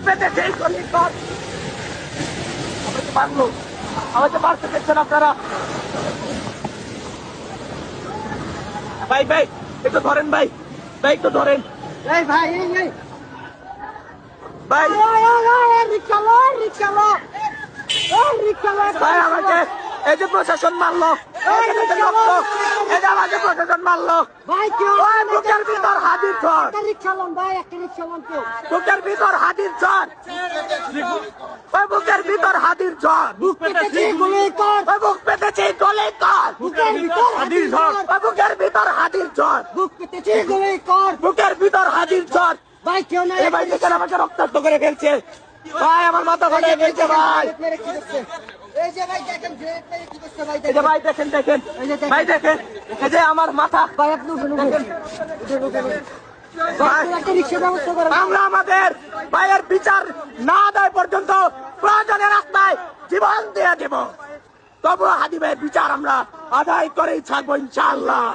পেতেছে গলি কর। আমাকে মারলো, আমাকে মারতে দেখছেন আপনারা। ভাই ভাই একটু ধরেন, ভাই ভাই একটু ধরেন। এই ভাই ভাই রিক্সালো রিক্সালো রিক্সালো ভাই আমাকে এই যে প্রশাসন মারলো, এই যে আমাকে প্রশাসন মারলো। ভাই কেউ ওই বুকের ভিতর হাজির ধর, একটা রিক্সা লোন ভাই, একটা রিক্সা লোন কেউ বুকের ভিতর হাজির ধর, ওই বুকের ভিতর হাজির ধর, বুক পেতেছি গুলি কর, ওই বুক পেতেছি গলে কর, বুকের ভিতর হাজির ধর, ওই বুকের ভিতর হাজির ধর, বুক পেতেছি গুলি কর। বুকের ভিতর হাজির ধর। ভাই কেউ নাই, এই ভাই দেখেন আমাকে রক্তাক্ত করে ফেলছে, ভাই আমার মাথা ফাটিয়ে ফেলছে ভাই। এই যে ভাই দেখেন গ্রেড মেরে কি করছে ভাই, এই যে ভাই দেখেন দেখেন ভাই দেখেন, এই যে আমার মাথা। ভাই আপনি উঠুন একটা রিক্সা ব্যবস্থা করেন। আমরা আমাদের ভাইয়ের বিচার না দেয় পর্যন্ত প্রয়োজনে রাস্তায় জীবন দিয়ে দেব, তবুও হাদি ভাইয়ের বিচার আমরা আদায় করেই থাকবো ইনশাআল্লাহ।